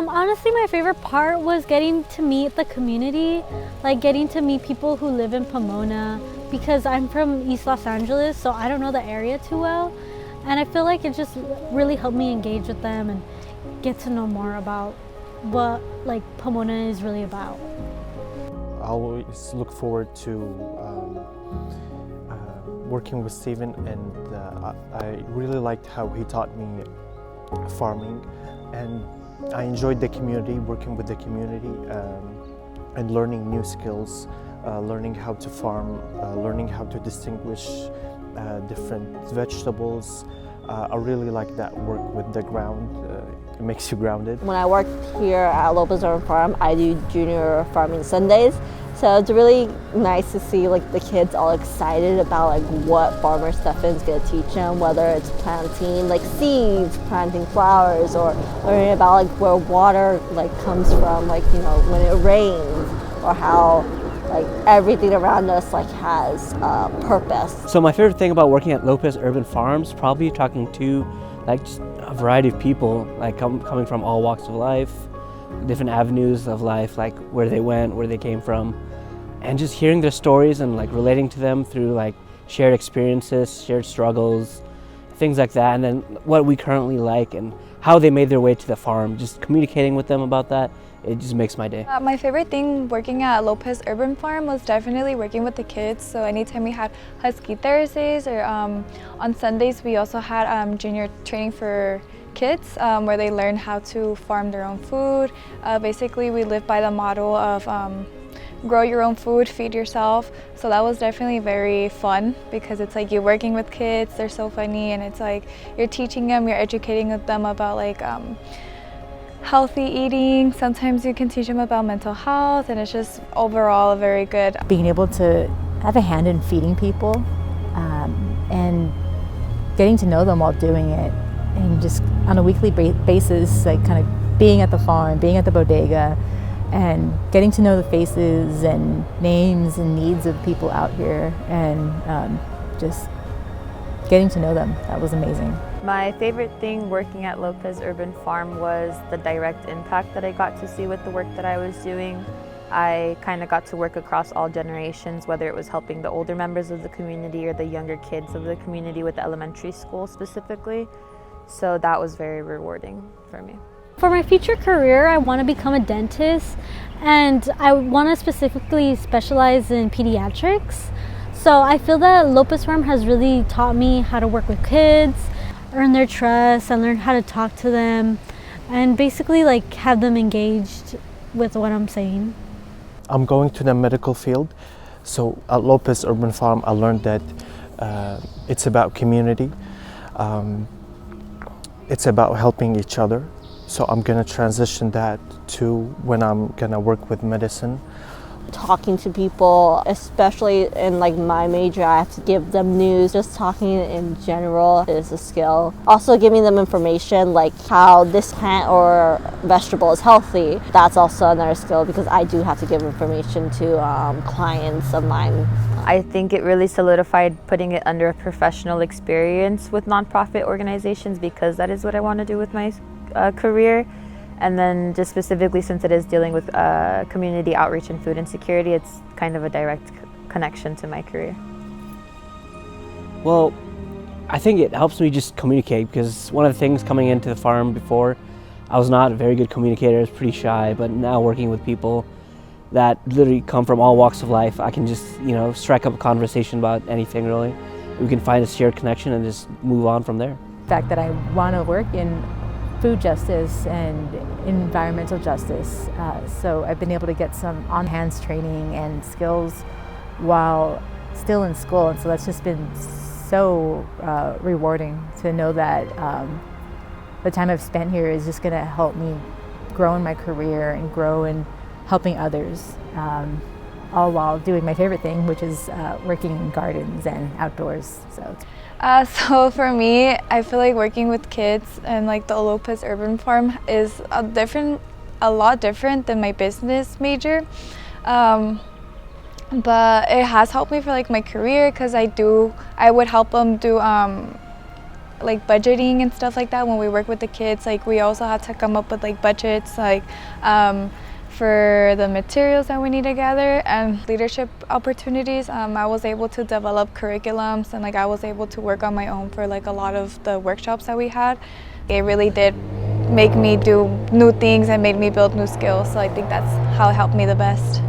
Honestly, my favorite part was getting to meet the community, like getting to meet people who live in Pomona, because I'm from East Los Angeles, so I don't know the area too well. And I feel like it just really helped me engage with them and get to know more about what like Pomona is really about. I always look forward to working with Steven, and I really liked how he taught me farming, and I enjoyed the community, working with the community, and learning new skills, learning how to farm, learning how to distinguish different vegetables. I really like that work with the ground. It makes you grounded. When I work here at Lopez Urban Farm, I do junior farming Sundays. So it's really nice to see like the kids all excited about like what Farmer Stefan's gonna teach them, whether it's planting like seeds, planting flowers, or learning about like where water like comes from, like when it rains, or how like everything around us like has purpose. So my favorite thing about working at Lopez Urban Farms, probably talking to like just a variety of people, like coming from all walks of life, different avenues of life, like where they went, where they came from, and just hearing their stories and like relating to them through like shared experiences, shared struggles, things like that, and then what we currently like and how they made their way to the farm, just communicating with them about that. It just makes my day. My favorite thing working at Lopez Urban Farm was definitely working with the kids. So anytime we had Husky Thursdays, or on Sundays we also had junior training for kids, where they learn how to farm their own food. Basically we live by the motto of grow your own food, feed yourself. So that was definitely very fun, because it's like you're working with kids, they're so funny, and it's like you're teaching them, you're educating them about like healthy eating. Sometimes you can teach them about mental health, and it's just overall very good. Being able to have a hand in feeding people and getting to know them while doing it, and just on a weekly basis, like kind of being at the farm, being at the bodega, and getting to know the faces and names and needs of people out here, and just getting to know them. That was amazing. My favorite thing working at Lopez Urban Farm was the direct impact that I got to see with the work that I was doing. I kind of got to work across all generations, whether it was helping the older members of the community or the younger kids of the community with the elementary school specifically. So that was very rewarding for me. For my future career, I want to become a dentist, and I want to specifically specialize in pediatrics. So I feel that Lopez Farm has really taught me how to work with kids, earn their trust, and learn how to talk to them, and basically like have them engaged with what I'm saying. I'm going to the medical field, so at Lopez Urban Farm I learned that it's about community, it's about helping each other. So I'm gonna transition that to when I'm gonna work with medicine. Talking to people, especially in like my major, I have to give them news. Just talking in general is a skill. Also giving them information like how this plant or vegetable is healthy. That's also another skill, because I do have to give information to clients of mine. I think it really solidified putting it under a professional experience with nonprofit organizations, because that is what I want to do with my career. And then just specifically, since it is dealing with community outreach and food insecurity, it's kind of a direct connection to my career. Well, I think it helps me just communicate, because one of the things coming into the farm before, I was not a very good communicator, I was pretty shy, but now working with people that literally come from all walks of life, I can just, strike up a conversation about anything really. We can find a shared connection and just move on from there. The fact that I want to work in food justice and environmental justice. So I've been able to get some on-hands training and skills while still in school. And so that's just been so rewarding to know that the time I've spent here is just going to help me grow in my career and grow in helping others, all while doing my favorite thing, which is working in gardens and outdoors. So for me, I feel like working with kids and like the Lopez Urban Farm is a lot different than my business major. But it has helped me for like my career, because I would help them do like budgeting and stuff like that. When we work with the kids, like we also had to come up with like budgets, like for the materials that we need to gather, and leadership opportunities. I was able to develop curriculums, and like I was able to work on my own for like a lot of the workshops that we had. It really did make me do new things and made me build new skills. So I think that's how it helped me the best.